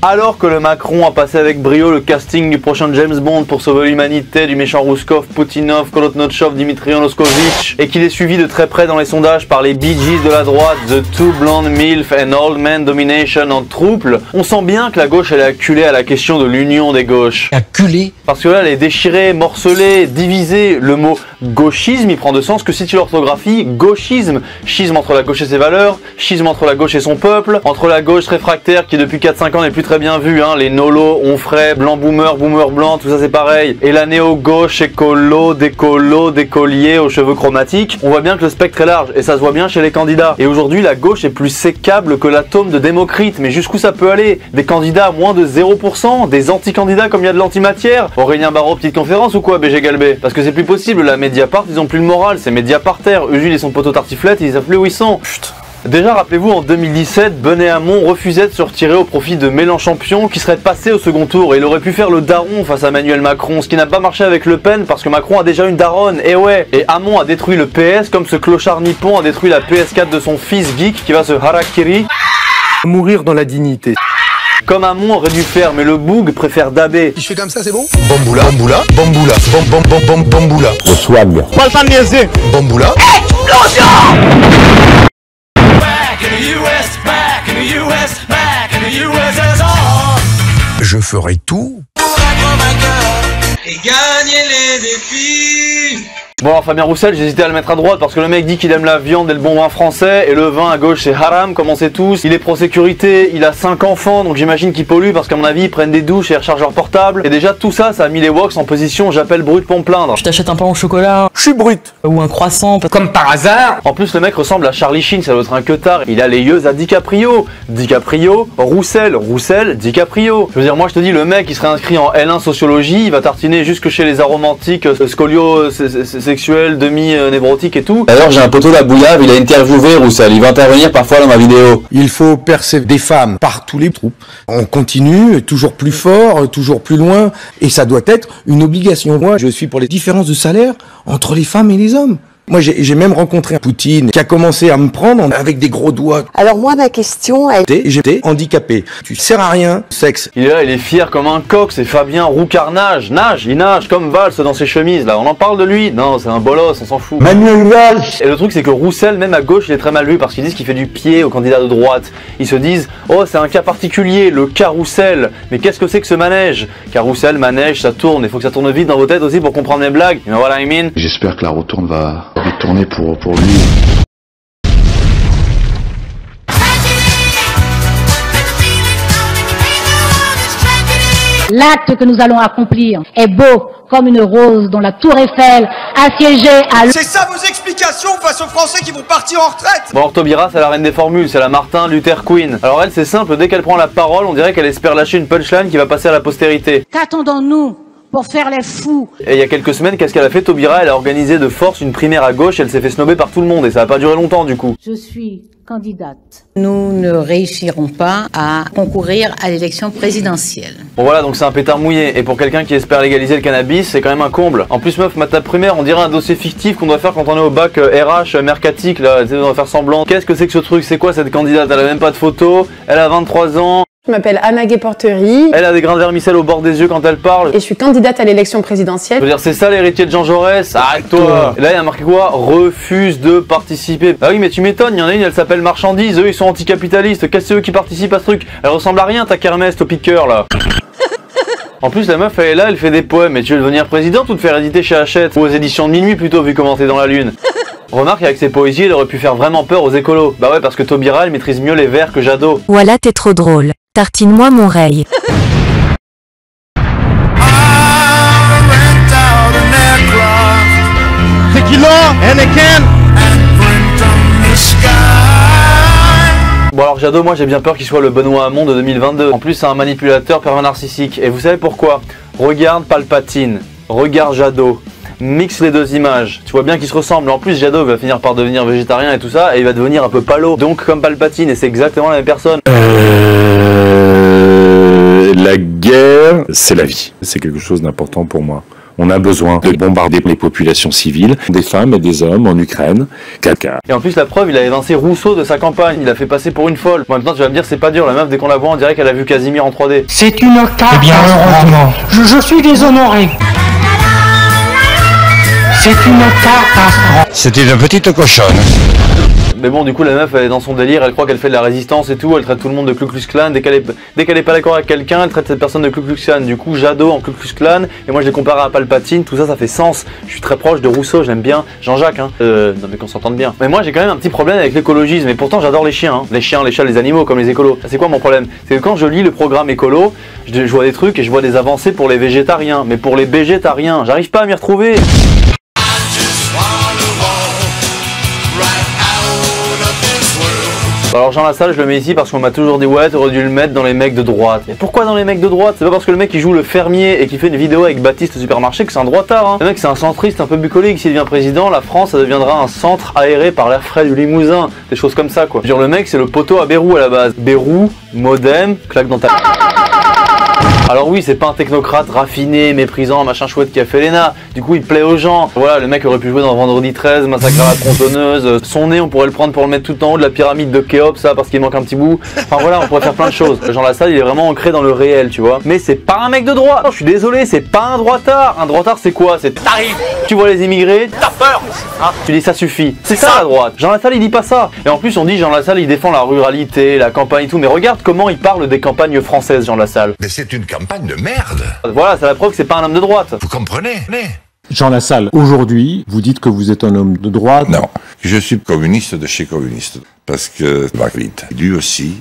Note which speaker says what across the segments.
Speaker 1: Alors que le Macron a passé avec brio le casting du prochain James Bond pour sauver l'humanité du méchant Rouskov, Poutinov, Kolotnotchov, Dimitri Onoskovitch, et qu'il est suivi de très près dans les sondages par les Bee Gees de la droite, The Two Blonde MILF and Old Man Domination en trouble, on sent bien que la gauche elle est acculée à la question de l'union des gauches.
Speaker 2: Acculée?
Speaker 1: Parce que là elle est déchirée, morcelée, divisée. Le mot gauchisme il prend de sens que si tu l'orthographies, gauchisme. Schisme entre la gauche et ses valeurs, schisme entre la gauche et son peuple, entre la gauche réfractaire qui depuis 4-5 ans n'est plus très bien vue, hein, les nolos, onfrais, blanc boomer, boomer blanc, tout ça c'est pareil. Et la néo-gauche écolo, décollier aux cheveux chromatiques. On voit bien que le spectre est large et ça se voit bien chez les candidats. Et aujourd'hui la gauche est plus sécable que l'atome de Démocrite. Mais jusqu'où ça peut aller? Des candidats à moins de 0%? Des anti-candidats comme il y a de l'antimatière? Aurélien Barraud, petite conférence ou quoi, BG Galbé? Parce que c'est plus possible, la Mediapart ils ont plus le moral, c'est Mediaparterre. Usuel et son poteau tartiflette ils savent plus où ils sont. Putain. Déjà, rappelez-vous, en 2017, Benet Hamon refusait de se retirer au profit de Mélenchon qui serait passé au second tour et il aurait pu faire le daron face à Emmanuel Macron, ce qui n'a pas marché avec Le Pen parce que Macron a déjà une daronne, et ouais. Et Hamon a détruit le PS comme ce clochard nippon a détruit la PS4 de son fils geek qui va se harakiri.
Speaker 3: Mourir dans la dignité.
Speaker 1: Comme Hamon aurait dû faire, mais le boug préfère Dabé.
Speaker 3: Si je fais comme ça, c'est bon?
Speaker 4: Bamboula, bamboula, bamboula, bamboula.
Speaker 5: Le swag.
Speaker 4: Bamboula. Je ferai tout
Speaker 6: pour être vainqueur et gagner les défis.
Speaker 1: Bon alors Fabien Roussel, j'hésitais à le mettre à droite parce que le mec dit qu'il aime la viande et le bon vin français et le vin à gauche c'est haram comme on sait tous. Il est pro-sécurité, il a 5 enfants donc j'imagine qu'il pollue parce qu'à mon avis ils prennent des douches et ils rechargent leur portable. Et déjà tout ça, ça a mis les woks en position j'appelle brut pour me plaindre.
Speaker 2: Je t'achète un pain au chocolat.
Speaker 3: Je suis brut.
Speaker 2: Ou un croissant.
Speaker 3: Comme par hasard.
Speaker 1: En plus le mec ressemble à Charlie Sheen, ça doit être un queutard. Il a les yeux à DiCaprio. DiCaprio, Roussel, DiCaprio. Je veux dire moi je te dis le mec il serait inscrit en L1 sociologie, il va tartiner jusque chez les aromantiques, scolio sexuel, névrotique et tout.
Speaker 5: D'ailleurs j'ai un poteau d'Abouillave, il a interviewé Roussel, il va intervenir parfois dans ma vidéo.
Speaker 3: Il faut percer des femmes par tous les troupes. On continue, toujours plus fort, toujours plus loin, et ça doit être une obligation. Moi, je suis pour les différences de salaire entre les femmes et les hommes. Moi, j'ai même rencontré Poutine qui a commencé à me prendre avec des gros doigts.
Speaker 7: Alors moi, ma question est...
Speaker 3: J'étais handicapé. Tu sers à rien, sexe.
Speaker 1: Il est là, il est fier comme un coq, c'est Fabien Roucarnage. Il nage comme Valls dans ses chemises, là. On en parle de lui? Non, c'est un bolos, on s'en fout.
Speaker 5: Manuel Valls.
Speaker 1: Et le truc, c'est que Roussel, même à gauche, il est très mal vu parce qu'ils disent qu'il fait du pied aux candidats de droite. Ils se disent, oh, c'est un cas particulier, le carrousel. Mais qu'est-ce que c'est que ce manège? Carrousel, manège, ça tourne. Il faut que ça tourne vite dans vos têtes aussi pour comprendre mes blagues. You know what I mean?
Speaker 8: J'espère que la retourne va tourner pour lui.
Speaker 9: L'acte que nous allons accomplir est beau comme une rose dont la tour Eiffel assiégée à...
Speaker 6: C'est ça vos explications face aux Français qui vont partir en retraite?
Speaker 1: Bon, Orthobira, c'est la reine des formules, c'est la Martin Luther Queen. Alors elle, c'est simple, dès qu'elle prend la parole, on dirait qu'elle espère lâcher une punchline qui va passer à la postérité.
Speaker 9: Qu'attendons-nous pour faire les fous?
Speaker 1: Et il y a quelques semaines, qu'est-ce qu'elle a fait, Taubira? Elle a organisé de force une primaire à gauche, elle s'est fait snobber par tout le monde et ça a pas duré longtemps du coup.
Speaker 9: Je suis candidate.
Speaker 10: Nous ne réussirons pas à concourir à l'élection présidentielle.
Speaker 1: Bon voilà, donc c'est un pétard mouillé. Et pour quelqu'un qui espère légaliser le cannabis, c'est quand même un comble. En plus meuf, ma primaire, on dirait un dossier fictif qu'on doit faire quand on est au bac RH mercatique, là, on doit faire semblant. Qu'est-ce que c'est que ce truc? C'est quoi cette candidate? Elle a même pas de photo, elle a 23 ans.
Speaker 11: Je m'appelle Anna Guéporterie.
Speaker 1: Elle a des grains de vermicelle au bord des yeux quand elle parle.
Speaker 11: Et je suis candidate à l'élection présidentielle.
Speaker 1: Je veux dire, c'est ça l'héritier de Jean Jaurès? Arrête-toi. Et là, il y a marqué quoi? Refuse de participer. Ah oui, mais tu m'étonnes, il y en a une, elle s'appelle Marchandise. Eux, ils sont anticapitalistes. Qu'est-ce que c'est eux qui participent à ce truc? Elle ressemble à rien, ta kermesse, au piqueur, là. En plus, la meuf, elle est là, elle fait des poèmes. Mais tu veux devenir présidente ou te faire éditer chez Hachette? Ou aux éditions de minuit, plutôt, vu comment t'es dans la lune. Remarque, avec ses poésies, elle aurait pu faire vraiment peur aux écolos. Bah ouais, parce que Taubira, elle maîtrise mieux les vers que Jadot.
Speaker 12: Voilà, t'es trop drôle. Tartine-moi mon rey. Bon alors Jadot, moi j'ai bien peur qu'il soit le Benoît Hamon de 2022. En plus c'est un manipulateur pervers narcissique. Et vous savez pourquoi? Regarde Palpatine, regarde Jadot. Mixe les deux images, tu vois bien qu'ils se ressemblent. En plus Jadot va finir par devenir végétarien et tout ça, et il va devenir un peu palo. Donc comme Palpatine, et c'est exactement la même personne.
Speaker 13: La guerre, c'est la vie. C'est quelque chose d'important pour moi.
Speaker 2: On a besoin de bombarder les populations civiles, des femmes et des hommes en Ukraine. Caca.
Speaker 1: Et en plus la preuve, il a évincé Rousseau de sa campagne, il a fait passer pour une folle. Bon, en même temps tu vas me dire c'est pas dur, la meuf dès qu'on la voit on dirait qu'elle a vu Casimir en 3D.
Speaker 7: C'est une catastrophe. Eh bien heureusement, je suis déshonoré. C'est une catastrophe.
Speaker 4: C'était une petite cochonne.
Speaker 1: Mais bon, du coup, la meuf, elle est dans son délire, elle croit qu'elle fait de la résistance et tout, elle traite tout le monde de Ku Klux Klan. Dès qu'elle est pas d'accord avec quelqu'un, elle traite cette personne de Ku Klux Klan. Du coup, Jadot en Ku Klux Klan, et moi je l'ai comparé à Palpatine, tout ça, ça fait sens. Je suis très proche de Rousseau, j'aime bien Jean-Jacques, hein. Non mais qu'on s'entende bien. Mais moi, j'ai quand même un petit problème avec l'écologisme, et pourtant, j'adore les chiens, hein. Les chiens, les chats, les animaux, comme les écolos. C'est quoi mon problème? C'est que quand je lis le programme écolo, je vois des trucs et je vois des avancées pour les végétariens. Mais pour les végétariens, j'arrive pas à m'y retrouver. Alors Jean Lassalle, je le mets ici parce qu'on m'a toujours dit ouais, t'aurais dû le mettre dans les mecs de droite. Et pourquoi dans les mecs de droite? C'est pas parce que le mec il joue le fermier et qui fait une vidéo avec Baptiste au supermarché que c'est un droitard, hein. Le mec c'est un centriste un peu bucolique, s'il devient président, la France ça deviendra un centre aéré par l'air frais du Limousin, des choses comme ça quoi. Genre le mec c'est le poteau à Bérou à la base. Bérou, modem, claque dans ta... Alors oui, c'est pas un technocrate raffiné, méprisant, machin chouette qui a fait l'ENA. Du coup, il plaît aux gens. Voilà, le mec aurait pu jouer dans Vendredi 13, Massacre à la tronçonneuse. Son nez, on pourrait le prendre pour le mettre tout en haut de la pyramide de Khéops, ça, parce qu'il manque un petit bout. Enfin voilà, on pourrait faire plein de choses. Jean Lassalle, il est vraiment ancré dans le réel, tu vois. Mais c'est pas un mec de droite. Non, je suis désolé, c'est pas un droitard. Un droitard, c'est quoi? C'est t'arrives, tu vois les immigrés, t'as peur. Hein, tu dis ça suffit. C'est ça la droite. Jean Lassalle, il dit pas ça. Et en plus, on dit Jean Lassalle, il défend la ruralité, la campagne et tout. Mais regarde comment il parle des campagnes françaises, Jean Lassalle.
Speaker 4: Mais c'est une campagne de merde.
Speaker 1: Voilà, c'est la preuve que c'est pas un homme de droite.
Speaker 4: Vous comprenez?
Speaker 2: Jean Lassalle, aujourd'hui, vous dites que vous êtes un homme de droite.
Speaker 13: Non, je suis communiste de chez communiste. Parce que va vite. Lui aussi.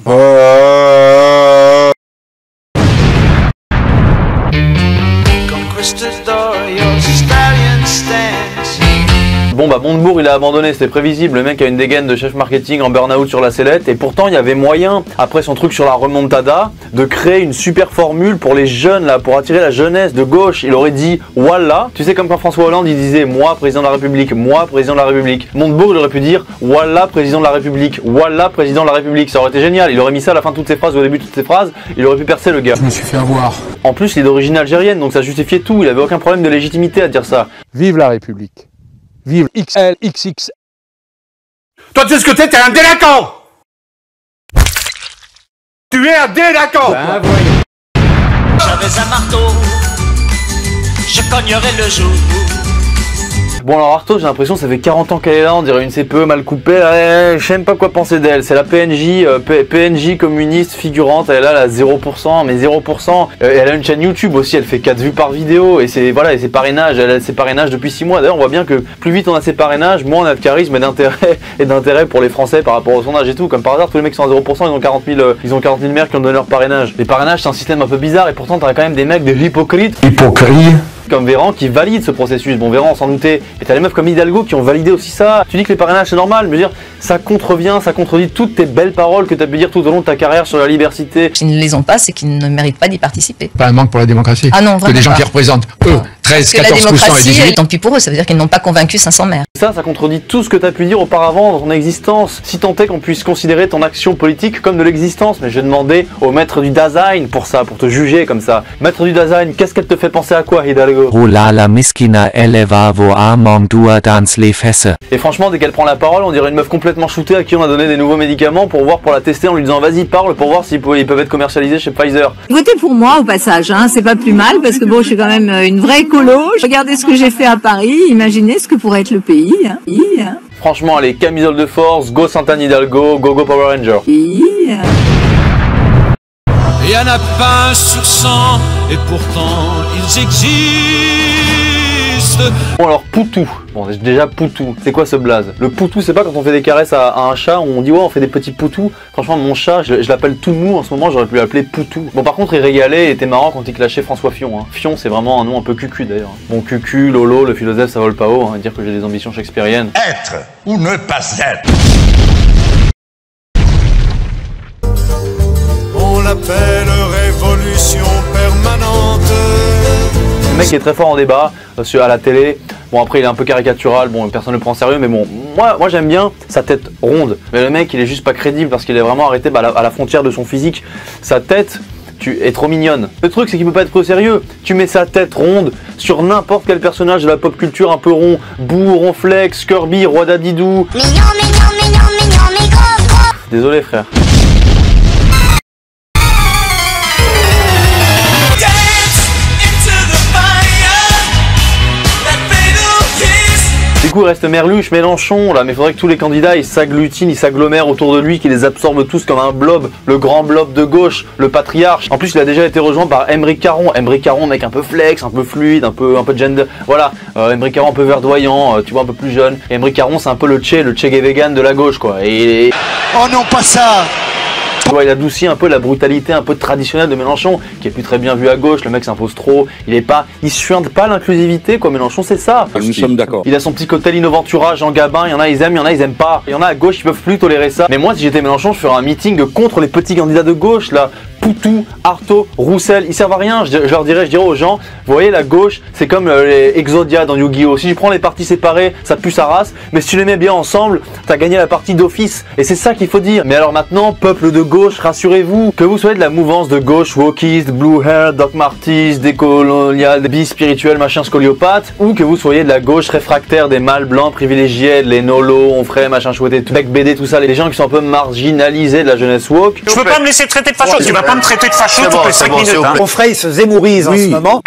Speaker 1: Bon bah Montebourg il a abandonné, c'était prévisible, le mec a une dégaine de chef marketing en burn-out sur la sellette et pourtant il y avait moyen, après son truc sur la remontada, de créer une super formule pour les jeunes là, pour attirer la jeunesse de gauche. Il aurait dit voilà, tu sais comme quand François Hollande il disait moi président de la République, moi président de la République. Montebourg il aurait pu dire voilà président de la République, voilà président de la République, ça aurait été génial, il aurait mis ça à la fin de toutes ses phrases ou au début de toutes ses phrases, il aurait pu percer le gars.
Speaker 7: Je me suis fait avoir.
Speaker 1: En plus il est d'origine algérienne donc ça justifiait tout, il avait aucun problème de légitimité à dire ça.
Speaker 14: Vive la République. Vive XLXX.
Speaker 15: Toi, tu sais ce que t'es un délinquant. Tu es un délinquant.
Speaker 7: Ben, voyons.
Speaker 6: J'avais un marteau, je cognerais le jour.
Speaker 1: Bon alors Artaud, j'ai l'impression que ça fait 40 ans qu'elle est là, on dirait une CPE mal coupée, je sais même pas quoi penser d'elle, c'est la PNJ communiste figurante, elle est là, 0%, mais 0%, elle a une chaîne YouTube aussi, elle fait 4 vues par vidéo, et c'est voilà, et ses parrainages, elle a ses parrainages depuis 6 mois, d'ailleurs on voit bien que plus vite on a ses parrainages, moins on a de charisme et d'intérêt pour les Français par rapport au sondage et tout, comme par hasard tous les mecs qui sont à 0%, ils ont 40 000 maires qui ont donné leur parrainage. Les parrainages c'est un système un peu bizarre, et pourtant t'as quand même des mecs des hypocrites. Comme Véran qui valide ce processus. Bon, Véran on s'en doutait, mais t'as les meufs comme Hidalgo qui ont validé aussi ça. Tu dis que les parrainages c'est normal, mais je veux dire, ça contrevient, ça contredit toutes tes belles paroles que t'as pu dire tout au long de ta carrière sur la liberté.
Speaker 16: S'ils ne les ont pas, c'est qu'ils ne méritent pas d'y participer.
Speaker 14: Pas un manque pour la démocratie.
Speaker 16: Ah non, vraiment
Speaker 14: que les gens
Speaker 16: pas.
Speaker 14: qui représentent, eux, 13, 14% et 18%.
Speaker 16: La démocratie, tant pis pour eux, ça veut dire qu'ils n'ont pas convaincu 500 maires.
Speaker 1: Ça contredit tout ce que t'as pu dire auparavant dans ton existence. Si tant est qu'on puisse considérer ton action politique comme de l'existence. Mais je vais demander au maître du Dasein pour ça, pour te juger comme ça. Maître du Dasein, qu'est-ce qu'elle te fait penser à quoi, Hidalgo? Et franchement, dès qu'elle prend la parole, on dirait une meuf complètement shootée à qui on a donné des nouveaux médicaments pour la tester en lui disant vas-y parle pour voir s'ils peuvent être commercialisés chez Pfizer.
Speaker 17: Votez pour moi au passage, hein, c'est pas plus mal parce que bon, je suis quand même une vraie écolo. Regardez ce que j'ai fait à Paris, imaginez ce que pourrait être le pays. Hein.
Speaker 1: Franchement, allez, camisole de force, go Sainte-Anne Hidalgo, go Power Ranger.
Speaker 6: Il y en a pas un sur 100 et pourtant ils existent.
Speaker 1: Bon alors Poutou, bon déjà Poutou, c'est quoi ce blaze? Le Poutou c'est pas quand on fait des caresses à un chat où on dit ouais on fait des petits Poutous. Franchement mon chat je l'appelle tout mou en ce moment, j'aurais pu l'appeler Poutou. Bon par contre il régalait et était marrant quand il clashait François Fillon. Hein. Fillon c'est vraiment un nom un peu cucu d'ailleurs. Bon cucu, Lolo, le philosophe ça vole pas haut, hein, dire que j'ai des ambitions shakespeariennes.
Speaker 4: Être ou ne pas être.
Speaker 6: On l'appelle révolution permanente.
Speaker 1: Le mec est très fort en débat, à la télé, bon après il est un peu caricatural, bon personne ne le prend en sérieux, mais bon, moi j'aime bien sa tête ronde, mais le mec il est juste pas crédible parce qu'il est vraiment arrêté à la frontière de son physique, sa tête, est trop mignonne. Le truc, c'est qu'il peut pas être pris au sérieux. Tu mets sa tête ronde sur n'importe quel personnage de la pop culture un peu rond. Boo, Ronflex, Kirby, Roi Dadidou. Désolé, frère. Du coup, il reste Merluche, Mélenchon, là, mais il faudrait que tous les candidats ils s'agglutinent, ils s'agglomèrent autour de lui, qu'ils les absorbent tous comme un blob, le grand blob de gauche, le patriarche. En plus, il a déjà été rejoint par Aymeric Caron. Aymeric Caron, mec un peu flex, un peu fluide, un peu gender. Voilà, Aymeric Caron un peu verdoyant, tu vois, un peu plus jeune. Et Aymeric Caron, c'est un peu le Che Guevara de la gauche, quoi.
Speaker 18: Oh non, pas ça!
Speaker 1: Tu vois, il adoucit un peu la brutalité un peu traditionnelle de Mélenchon, qui est plus très bien vu à gauche, le mec s'impose trop, il suinte pas l'inclusivité, quoi. Mélenchon, c'est ça.
Speaker 2: Nous sommes d'accord.
Speaker 1: Il a son petit cocktail Innoventura, Jean Gabin, il y en a ils aiment, il y en a ils aiment pas. Il y en a à gauche, ils peuvent plus tolérer ça. Mais moi, si j'étais Mélenchon, je ferais un meeting contre les petits candidats de gauche, là. Poutou, Artaud, Roussel, ils servent à rien. Je dirais aux gens, vous voyez, la gauche, c'est comme les Exodia dans Yu-Gi-Oh! Si tu prends les parties séparées, ça pue sa race, mais si tu les mets bien ensemble, t'as gagné la partie d'office. Et c'est ça qu'il faut dire. Mais alors maintenant, peuple de gauche, rassurez-vous, que vous soyez de la mouvance de gauche, wokiste, blue hair, Doc Martys, décolonial, bi-spirituel, machin scoliopathe, ou que vous soyez de la gauche réfractaire des mâles blancs privilégiés, les nolos, on ferait, machin chouetté, bec BD, tout ça, les gens qui sont un peu marginalisés de la jeunesse woke.
Speaker 15: Je peux pas me laisser traiter de facho, tu vas pas me traiter de facho toutes les 5 minutes.
Speaker 18: Mon frère, il se zémourise en ce moment.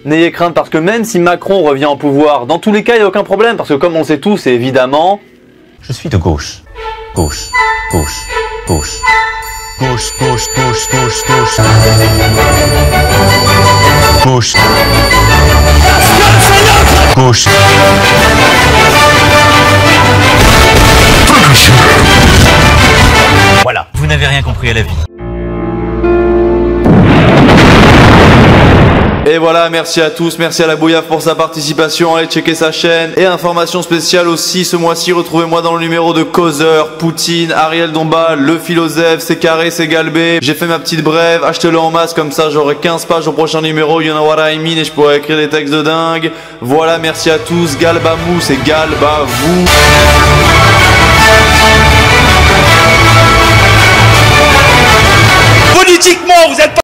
Speaker 1: N'ayez crainte parce que même si Macron revient au pouvoir, dans tous les cas, il n'y a aucun problème parce que comme on le sait tous, c'est évidemment...
Speaker 4: Je suis de gauche. Gauche. Gauche. Gauche. Gauche, gauche, gauche, gauche, gauche. Gauche. Gauche.
Speaker 19: Voilà, vous n'avez rien compris à la vie.
Speaker 1: Et voilà, merci à tous, merci à la Bouillaf pour sa participation, allez checker sa chaîne. Et information spéciale aussi, ce mois-ci, retrouvez-moi dans le numéro de Causeur, Poutine, Ariel Dombal, Le Philosophe, C'est Carré, C'est Galbé. J'ai fait ma petite brève, achetez-le en masse, comme ça j'aurai 15 pages au prochain numéro, you know what I mean, et je pourrai écrire des textes de dingue. Voilà, merci à tous, Galbamou, c'est Galbavou.
Speaker 15: Politiquement, vous êtes pas...